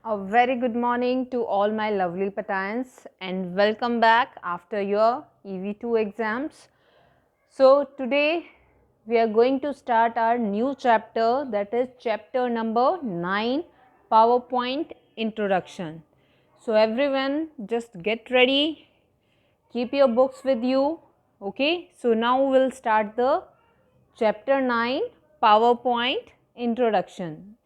A very good morning to all my lovely Patans and welcome back after your EV2 exams. So today we are going to start our new chapter, that is chapter number 9, PowerPoint Introduction. So everyone just get ready, keep your books with you. Okay, so now we'll start the chapter 9, PowerPoint Introduction.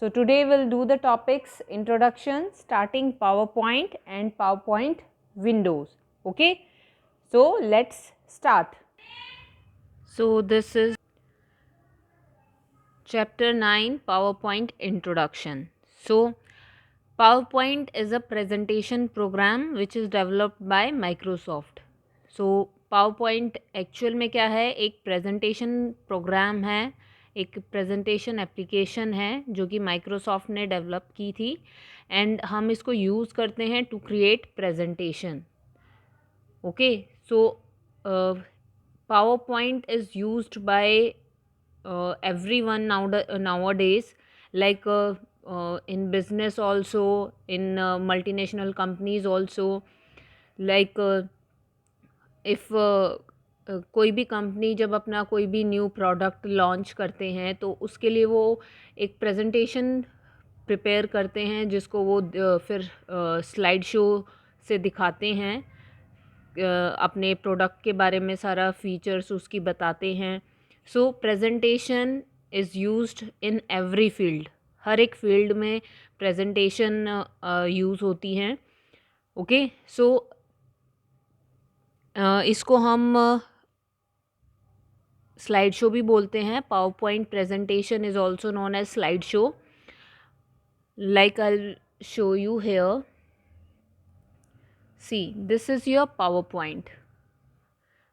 So today we'll do the topics introduction, starting PowerPoint and PowerPoint windows. Okay, so let's start. So this is chapter 9, PowerPoint Introduction. So PowerPoint is a presentation program which is developed by Microsoft. So PowerPoint actual में क्या है, एक presentation programme है, एक presentation application है जो कि Microsoft ने डेवलप की थी एंड हम इसको यूज़ करते हैं to create presentation. Okay, so PowerPoint is used by everyone nowadays, like in business also, in multinational companies also, like if कोई भी कंपनी जब अपना कोई भी न्यू प्रोडक्ट लॉन्च करते हैं तो उसके लिए वो एक प्रेजेंटेशन प्रिपेयर करते हैं जिसको वो फिर स्लाइड शो से दिखाते हैं, अपने प्रोडक्ट के बारे में सारा फीचर्स उसकी बताते हैं. So presentation is used in every field, हर एक फील्ड में प्रेजेंटेशन यूज़ होती हैं. ओके, सो इसको हम स्लाइड शो भी बोलते हैं. PowerPoint presentation is also known as slide show. Like I show you here. See, this is your PowerPoint,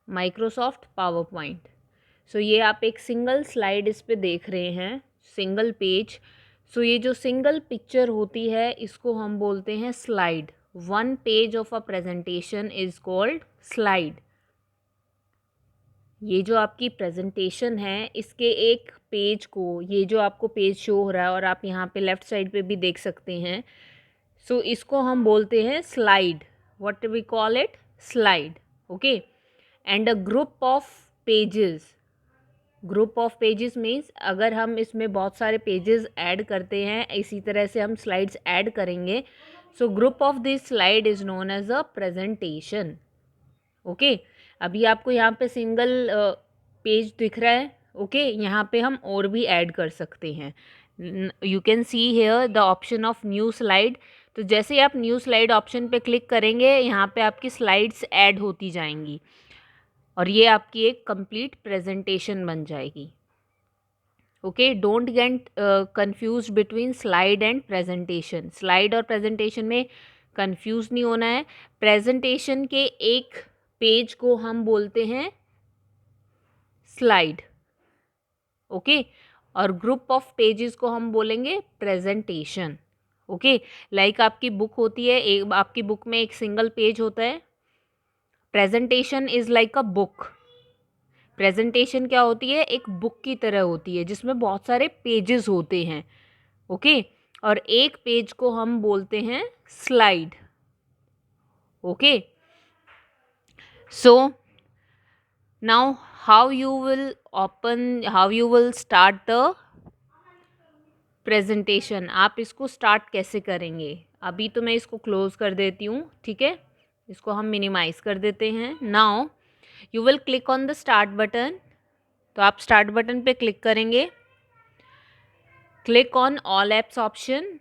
Microsoft PowerPoint. So ये आप एक सिंगल स्लाइड इस पे देख रहे हैं, सिंगल पेज. सो ये जो सिंगल पिक्चर होती है इसको हम बोलते हैं slide. One page of a presentation is called slide. ये जो आपकी प्रेजेंटेशन है इसके एक पेज को, ये जो आपको पेज शो हो रहा है और आप यहाँ पे लेफ़्ट साइड पे भी देख सकते हैं, सो इसको हम बोलते हैं slide. What we call it? Slide. Okay, and a group of pages. Group of pages means अगर हम इसमें बहुत सारे पेजेस ऐड करते हैं, इसी तरह से हम स्लाइड्स ऐड करेंगे. So group of this slide is known as a presentation. Okay, अभी आपको यहाँ पे सिंगल पेज दिख रहा है. ओके, यहाँ पे हम और भी ऐड कर सकते हैं. You can see here the option of new slide. तो जैसे ही आप न्यू स्लाइड ऑप्शन पे क्लिक करेंगे यहाँ पे आपकी स्लाइड्स ऐड होती जाएंगी और ये आपकी एक कंप्लीट प्रेजेंटेशन बन जाएगी. Okay, don't get confuse between slide and presentation. Slide और प्रेजेंटेशन में कंफ्यूज नहीं होना है. प्रेजेंटेशन के एक पेज को हम बोलते हैं स्लाइड. ओके, और ग्रुप ऑफ पेजेस को हम बोलेंगे प्रेजेंटेशन. ओके, लाइक आपकी बुक होती है, एक आपकी बुक में एक सिंगल पेज होता है. Presentation is like a book. Presentation क्या होती है? एक बुक की तरह होती है जिसमें बहुत सारे पेजेस होते हैं. ओके, और एक पेज को हम बोलते हैं slide. Okay, so now how you will start the presentation. आप इसको स्टार्ट कैसे करेंगे? अभी तो मैं इसको क्लोज कर देती हूँ, ठीक है, इसको हम मिनिमाइज कर देते हैं. Now you will click on the start button. तो आप स्टार्ट बटन पे क्लिक करेंगे. Click on all apps option,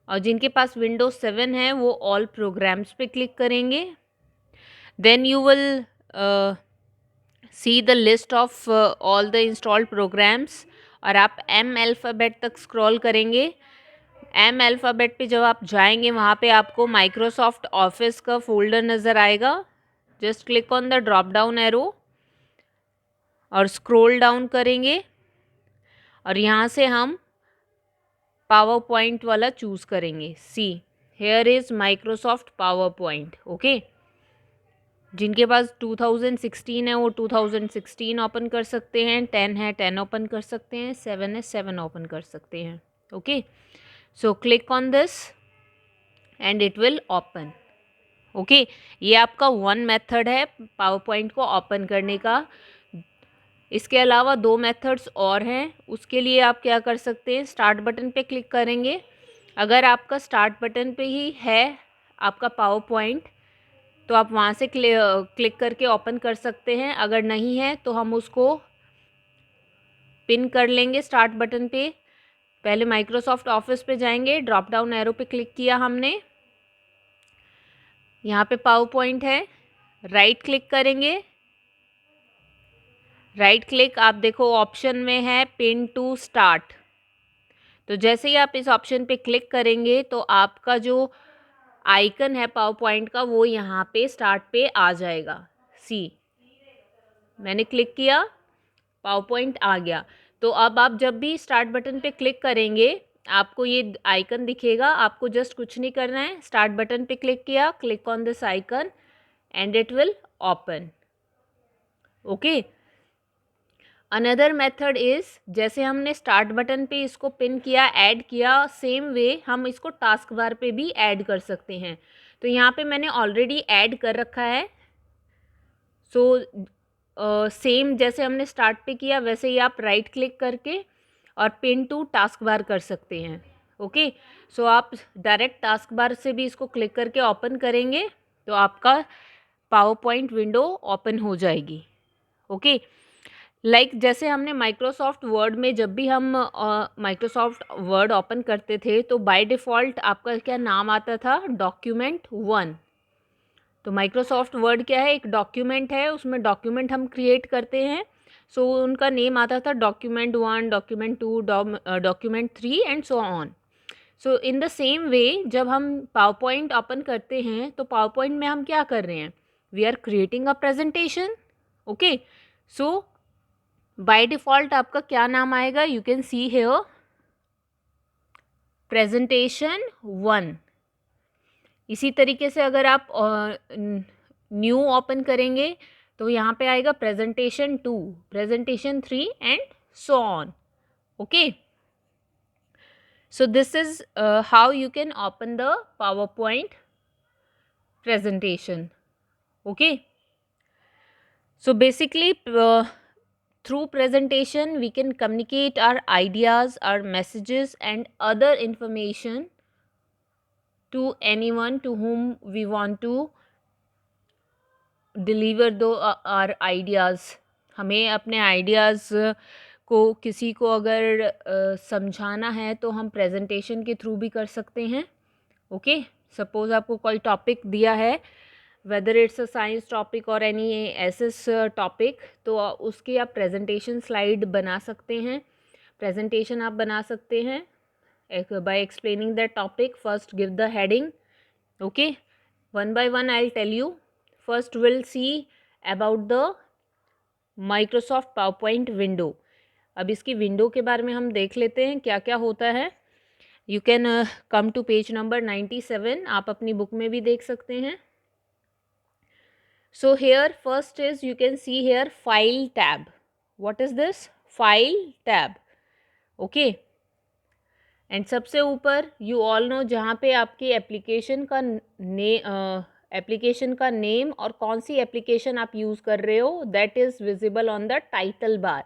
और जिनके पास विंडोज 7 है वो ऑल प्रोग्राम्स पे क्लिक करेंगे. Then you will see the list of all the installed programs और आप एम अल्फ़ाबेट तक स्क्रॉल करेंगे. एम अल्फ़ाबेट पे जब आप जाएंगे वहाँ पे आपको माइक्रोसॉफ्ट ऑफिस का फोल्डर नज़र आएगा. Just click on the drop down arrow और स्क्रॉल डाउन करेंगे और यहाँ से हम पावर पॉइंट वाला चूज़ करेंगे. See, here is Microsoft PowerPoint. Okay, जिनके पास 2016 है वो 2016 ओपन कर सकते हैं, 10 है 10 ओपन कर सकते हैं, 7 है 7 ओपन कर सकते हैं. Okay, so click on this and it will open. Okay, ये आपका वन मेथड है पावर पॉइंट को ओपन करने का। इसके अलावा दो मेथड्स और हैं। उसके लिए आप क्या कर सकते हैं, स्टार्ट बटन पे क्लिक करेंगे। अगर आपका स्टार्ट बटन पे ही है आपका पावर पॉइंट तो आप वहाँ से क्लिक करके ओपन कर सकते हैं। अगर नहीं है तो हम उसको पिन कर लेंगे स्टार्ट बटन पे। पहले माइक्रोसॉफ्ट ऑफिस पे जाएंगे, ड्रॉप डाउन एरो पे क्लिक किया हमने, यहाँ पे पावर पॉइंट है, राइट क्लिक करेंगे। राइट क्लिक, आप देखो ऑप्शन में है पिन टू स्टार्ट। तो जैसे ही आप इस ऑप्शन पे क्लिक करेंगे तो आपका जो आइकन है पावर पॉइंट का वो यहाँ पे स्टार्ट पे आ जाएगा। सी, मैंने क्लिक किया, पावर पॉइंट आ गया। तो अब आप जब भी स्टार्ट बटन पे क्लिक करेंगे आपको ये आइकन दिखेगा। आपको जस्ट कुछ नहीं करना है, स्टार्ट बटन पे क्लिक किया, click on this icon and it will open. Okay, another method is, जैसे हमने स्टार्ट बटन पे इसको पिन किया, ऐड किया, सेम वे हम इसको टास्क बार पे भी ऐड कर सकते हैं। तो यहाँ पे मैंने ऑलरेडी ऐड कर रखा है। सो सेम जैसे हमने स्टार्ट पे किया वैसे ही आप राइट क्लिक करके और पिन टू टास्क बार कर सकते हैं। ओके, सो आप डायरेक्ट टास्क बार से भी इसको क्लिक करके ओपन करेंगे तो आपका पावर पॉइंट विंडो ओपन हो जाएगी। ओके, लाइक जैसे हमने माइक्रोसॉफ्ट वर्ड में जब भी हम माइक्रोसॉफ्ट वर्ड ओपन करते थे तो बाय डिफ़ॉल्ट आपका क्या नाम आता था, डॉक्यूमेंट 1। तो माइक्रोसॉफ्ट वर्ड क्या है, एक डॉक्यूमेंट है, उसमें डॉक्यूमेंट हम क्रिएट करते हैं। सो उनका नेम आता था document 1, document 2, document 3 and so on. So in the same way जब हम पावर पॉइंट ओपन करते हैं तो पावर पॉइंट में हम क्या कर रहे हैं, we are creating a presentation. Okay, so by default आपका क्या नाम आएगा, you can see here presentation 1। इसी तरीके से अगर आप न्यू ओपन करेंगे तो यहाँ पे आएगा presentation 2, presentation 3 and so on. Okay, so this is how you can open the PowerPoint presentation. Okay, so basically through presentation we can communicate our ideas, our messages and other information to anyone to whom we want to deliver our ideas। हमें अपने ideas को किसी को अगर समझाना है तो हम प्रेजेंटेशन के थ्रू भी कर सकते हैं। ओके, सपोज़ आपको कोई टॉपिक दिया है, whether it's a science topic और एनी एसएस टॉपिक, तो उसकी आप प्रेजेंटेशन स्लाइड बना सकते हैं, प्रेजेंटेशन आप बना सकते हैं by explaining that topic. First give the heading. Okay, one by one I'll tell you. First we'll see about the Microsoft PowerPoint window. अब इसकी विंडो के बारे में हम देख लेते हैं क्या क्या होता है। You can come to page number 97, आप अपनी बुक में भी देख सकते हैं। So here first is, you can see here file tab. What is this, file tab. Okay, and सबसे ऊपर यू ऑल नो जहाँ पे आपकी एप्लीकेशन का नेम और कौन सी एप्लीकेशन आप यूज़ कर रहे हो, that is visible on the title bar.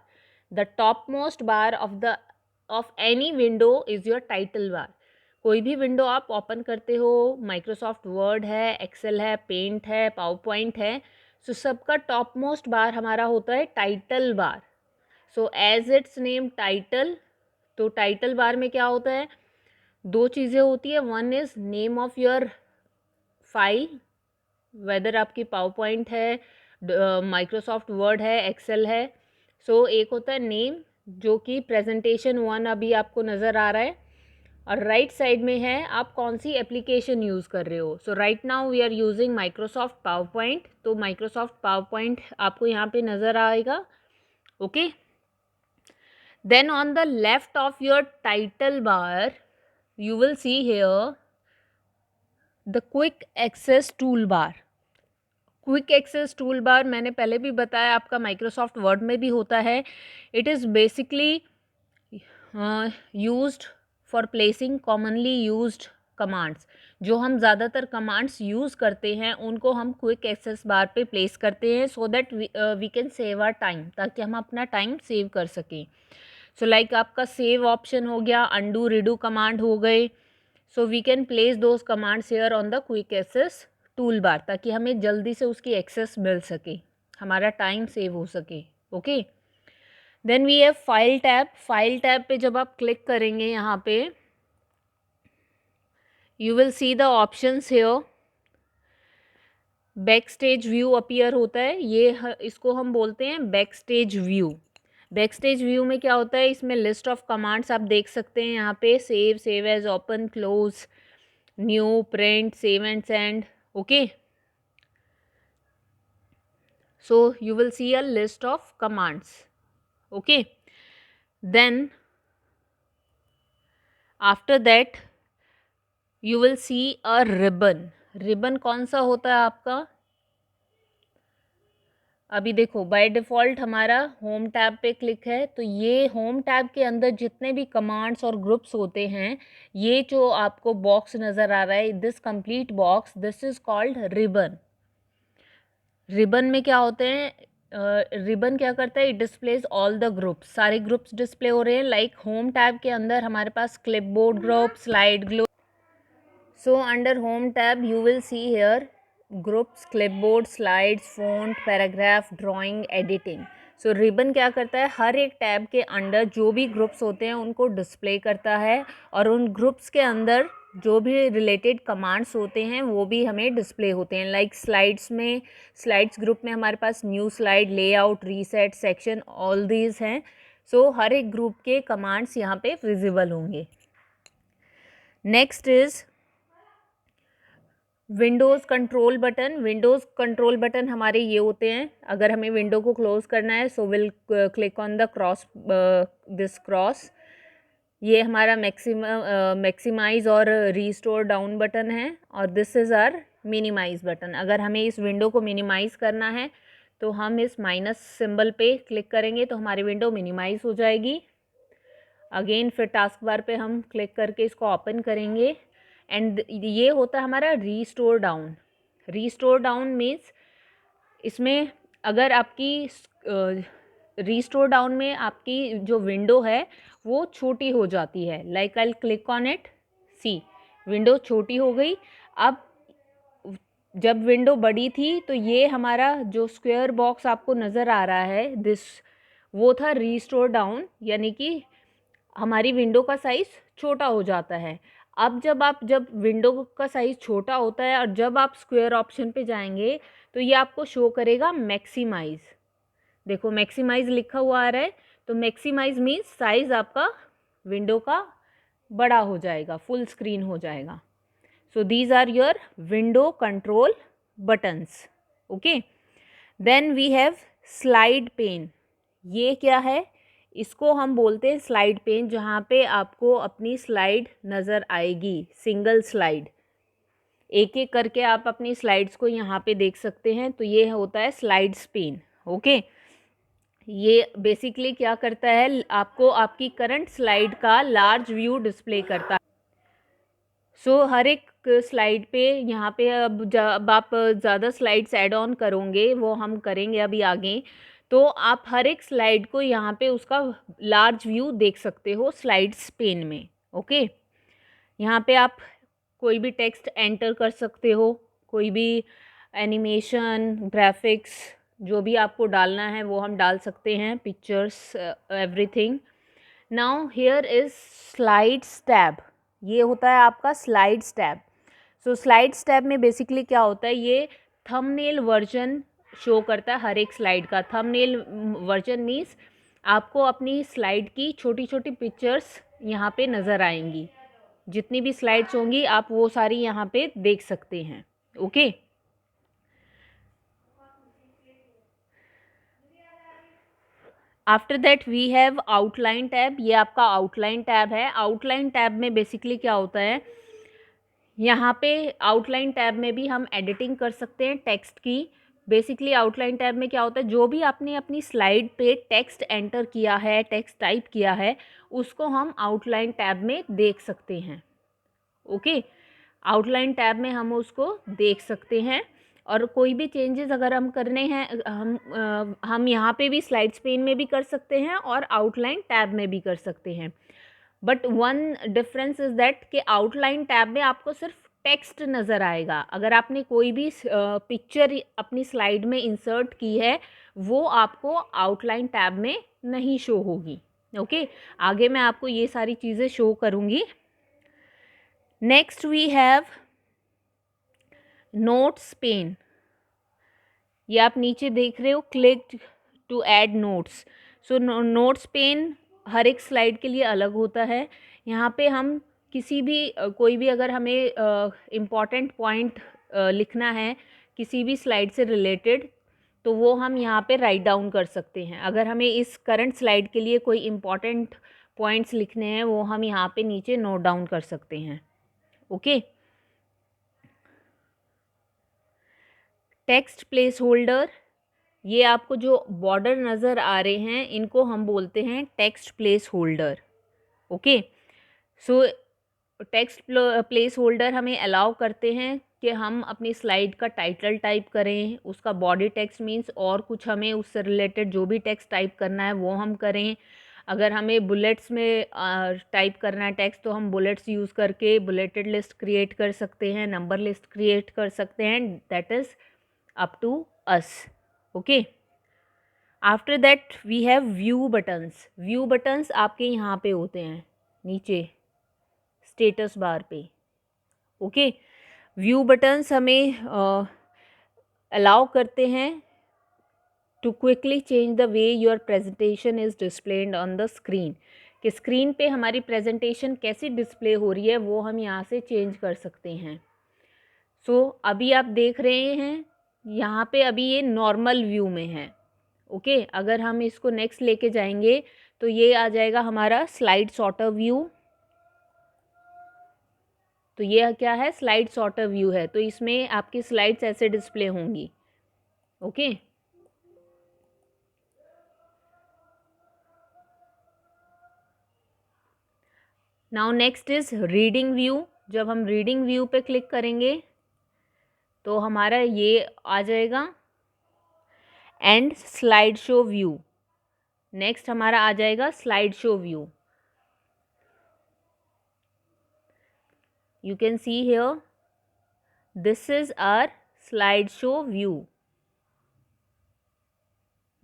The top most bar of any window is your title bar. कोई भी विंडो आप ओपन करते हो, माइक्रोसॉफ्ट वर्ड है, एक्सेल है, पेंट है, पावर पॉइंट है, सो सबका टॉप मोस्ट बार हमारा होता है title bar. So as it's name title, तो टाइटल बार में क्या होता है, दो चीज़ें होती है। One is name of your file, weather आपकी पावर पॉइंट है, माइक्रोसॉफ्ट वर्ड है, एक्सेल है। सो एक होता है नेम जो कि प्रेजेंटेशन 1 अभी आपको नज़र आ रहा है, और राइट साइड में है आप कौन सी एप्लीकेशन यूज़ कर रहे हो। So right now we are using Microsoft PowerPoint, तो माइक्रोसॉफ्ट पावर पॉइंट आपको यहाँ पे नज़र आएगा। Okay, then on the left of your title bar you will see here the quick access toolbar। Quick access toolbar मैंने पहले भी बताया, आपका माइक्रोसॉफ्ट वर्ड में भी होता है। It is basically used for placing commonly used commands. जो हम ज़्यादातर कमांड्स यूज़ करते हैं उनको हम क्विक एक्सेस बार पे प्लेस करते हैं so that we can save our time, ताकि हम अपना टाइम सेव कर सकें। सो लाइक आपका सेव ऑप्शन हो गया, अंडू रिडू कमांड हो गए। So we can place those commands here on the quick access toolbar, ताकि हमें जल्दी से उसकी एक्सेस मिल सके, हमारा टाइम सेव हो सके। Okay, then we have file tab. File tab पे जब आप क्लिक करेंगे यहाँ पे you will see the options here। Back stage view appear होता है, इसको हम बोलते हैं back stage view. Back stage view में क्या होता है, इसमें लिस्ट ऑफ कमांड्स आप देख सकते हैं यहाँ पे, save, save as, open, close, new, print, save and send. Okay, so you will see a list of commands। okay, then after that you will see a ribbon। Ribbon कौन सा होता है आपका, अभी देखो बाय डिफ़ॉल्ट हमारा home tab पे click है, तो ये होम टैब के अंदर जितने भी कमांड्स और ग्रुप्स होते हैं, ये जो आपको बॉक्स नज़र आ रहा है, this complete box, this is called ribbon. Ribbon में क्या होते हैं, रिबन क्या करता है, it displays all the groups, सारे ग्रुप्स डिस्प्ले हो रहे हैं। लाइक होम टैब के अंदर हमारे पास clipboard group, slide group. So under home tab you will see here groups, clipboard, slides, font, paragraph, drawing, editing. So ribbon क्या करता है, हर एक टैब के अंडर जो भी ग्रुप्स होते हैं उनको डिस्प्ले करता है, और उन ग्रुप्स के अंदर जो भी रिलेटेड कमांड्स होते हैं वो भी हमें डिस्प्ले होते हैं। लाइक स्लाइड्स में, स्लाइड्स ग्रुप में हमारे पास new slide, layout, reset, section, all these हैं। सो हर एक ग्रुप के कमांड्स यहाँ पे विजिबल होंगे। Next is Windows control button. Windows control button हमारे ये होते हैं, अगर हमें विंडो को क्लोज़ करना है so will click on the cross, this cross. ये हमारा मैक्सिमाइज़ और रीस्टोर डाउन बटन है, और this is our minimize button. अगर हमें इस विंडो को मिनिमाइज़ करना है तो हम इस माइनस सिंबल पे क्लिक करेंगे तो हमारी विंडो मिनिमाइज़ हो जाएगी। अगेन फिर टास्क बार पे हम क्लिक करके इसको ओपन करेंगे, एंड ये होता है हमारा restore down. Restore down means इसमें अगर आपकी रीस्टोर डाउन में आपकी जो विंडो है वो छोटी हो जाती है। Like I click on it, see window छोटी हो गई। अब जब विंडो बड़ी थी तो ये हमारा जो स्क्वायर बॉक्स आपको नज़र आ रहा है दिस, वो था रीस्टोर डाउन, यानी कि हमारी विंडो का साइज़ छोटा हो जाता है। अब जब विंडो का साइज़ छोटा होता है और जब आप स्क्वायर ऑप्शन पे जाएंगे तो ये आपको शो करेगा मैक्सिमाइज़। देखो मैक्सिमाइज़ लिखा हुआ आ रहा है, तो मैक्सिमाइज़ मीन्स साइज़ आपका विंडो का बड़ा हो जाएगा, फुल स्क्रीन हो जाएगा। So these are your window control buttons. Okay, then we have slide pane. ये क्या है, इसको हम बोलते हैं स्लाइड पेन, जहाँ पे आपको अपनी स्लाइड नज़र आएगी, सिंगल स्लाइड। एक एक करके आप अपनी स्लाइड्स को यहाँ पे देख सकते हैं, तो ये होता है स्लाइड्स पेन। ओके, ये बेसिकली क्या करता है, आपको आपकी करंट स्लाइड का लार्ज व्यू डिस्प्ले करता है। सो हर एक स्लाइड पे यहाँ पे अब आप ज़्यादा स्लाइड्स ऐड ऑन करोगे, वो हम करेंगे अभी आगे, तो आप हर एक स्लाइड को यहाँ पे उसका लार्ज व्यू देख सकते हो स्लाइड्स पेन में। ओके, यहाँ पे आप कोई भी टेक्स्ट एंटर कर सकते हो, कोई भी एनिमेशन, ग्राफिक्स, जो भी आपको डालना है वो हम डाल सकते हैं, pictures, everything. Now here is slides tab. ये होता है आपका स्लाइड्स टैब। सो स्लाइड्स टैब में बेसिकली क्या होता है, ये थंबनेल वर्जन शो करता है हर एक स्लाइड का। थंबनेल वर्जन मीन्स आपको अपनी स्लाइड की छोटी छोटी पिक्चर्स यहाँ पे नज़र आएंगी, जितनी भी स्लाइड्स होंगी आप वो सारी यहाँ पे देख सकते हैं। Okay, after that we have outline tab. ये आपका आउटलाइन टैब है। आउटलाइन टैब में बेसिकली क्या होता है, यहाँ पे आउटलाइन टैब में भी हम एडिटिंग कर सकते हैं टेक्स्ट की। बेसिकली आउटलाइन टैब में क्या होता है, जो भी आपने अपनी स्लाइड पे टेक्स्ट एंटर किया है, टेक्स्ट टाइप किया है, उसको हम आउटलाइन टैब में देख सकते हैं। ओके, आउटलाइन टैब में हम उसको देख सकते हैं। और कोई भी चेंजेस अगर हम करने हैं, हम यहाँ पे भी स्लाइड्स पेन में भी कर सकते हैं और आउटलाइन टैब में भी कर सकते हैं। But one difference is that कि आउटलाइन टैब में आपको सिर्फ टेक्स्ट नज़र आएगा। अगर आपने कोई भी पिक्चर अपनी स्लाइड में इंसर्ट की है, वो आपको आउटलाइन टैब में नहीं शो होगी। ओके, आगे मैं आपको ये सारी चीज़ें शो करूँगी। Next we have notes pane. ये आप नीचे देख रहे हो, click to add notes. So notes pane हर एक स्लाइड के लिए अलग होता है। यहाँ पे हम किसी भी कोई भी अगर हमें इम्पॉर्टेंट पॉइंट लिखना है किसी भी स्लाइड से रिलेटेड, तो वो हम यहाँ पे राइट डाउन कर सकते हैं। अगर हमें इस करंट स्लाइड के लिए कोई इम्पॉर्टेंट पॉइंट्स लिखने हैं, वो हम यहाँ पे नीचे नोट डाउन कर सकते हैं। ओके, टेक्स्ट प्लेस होल्डर, ये आपको जो बॉर्डर नज़र आ रहे हैं, इनको हम बोलते हैं टेक्स्ट प्लेस होल्डर। ओके, सो टेक्स्ट प्लेस होल्डर हमें अलाउ करते हैं कि हम अपनी स्लाइड का टाइटल टाइप करें, उसका बॉडी टेक्स्ट मीन्स और कुछ हमें उससे रिलेटेड जो भी टेक्स्ट टाइप करना है वो हम करें। अगर हमें बुलेट्स में टाइप करना है टेक्स्ट, तो हम बुलेट्स यूज़ करके बुलेटेड लिस्ट क्रिएट कर सकते हैं, नंबर लिस्ट क्रिएट कर सकते हैं। That is up to us. Okay, after that we have view buttons. View buttons आपके यहाँ पे होते हैं नीचे स्टेटस बार पे। ओके, व्यू बटन्स हमें अलाउ करते हैं to quickly change the way your presentation is displayed on the screen, कि स्क्रीन पे हमारी प्रेजेंटेशन कैसी डिस्प्ले हो रही है वो हम यहाँ से चेंज कर सकते हैं। सो अभी आप देख रहे हैं यहाँ पे अभी ये नॉर्मल व्यू में है। ओके, अगर हम इसको नेक्स्ट लेके जाएंगे तो ये आ जाएगा हमारा स्लाइड सॉर्टर व्यू। तो ये क्या है, स्लाइड सॉर्टर व्यू है। तो इसमें आपकी स्लाइड्स ऐसे डिस्प्ले होंगी। Okay, now next is reading view. जब हम रीडिंग व्यू पे क्लिक करेंगे तो हमारा ये आ जाएगा and slide show view. Next हमारा आ जाएगा slide show view. You can see here this is our slide show view.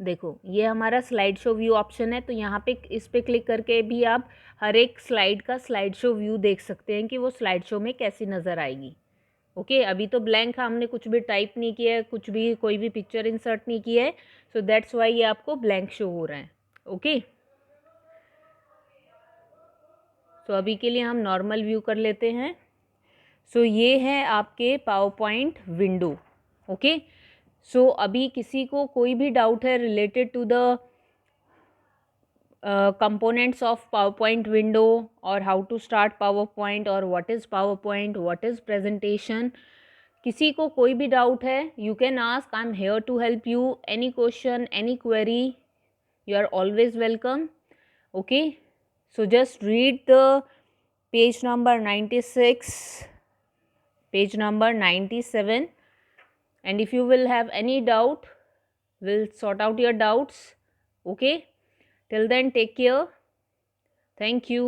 देखो ये हमारा स्लाइड शो व्यू ऑप्शन है। तो यहाँ पे इस पे क्लिक करके भी आप हर एक स्लाइड का स्लाइड शो व्यू देख सकते हैं कि वो स्लाइड शो में कैसी नज़र आएगी। ओके, अभी तो ब्लैंक है, हमने कुछ भी टाइप नहीं किया है, कुछ भी कोई भी पिक्चर इंसर्ट नहीं किया है। सो दैट्स वाई ये आपको ब्लैंक शो हो रहा है। ओके, सो अभी के लिए हम नॉर्मल व्यू कर लेते हैं। सो ये है आपके PowerPoint window. Okay, so अभी किसी को कोई भी डाउट है related to the components of PowerPoint window, or how to start PowerPoint, or what is PowerPoint, what is presentation, किसी को कोई भी डाउट है, you can ask. I'm here to help you. Any question, any query, you are always welcome. Okay, so just read the page number 96, page number 97, and if you will have any doubt, we'll sort out your doubts. Okay, till then, take care. Thank you.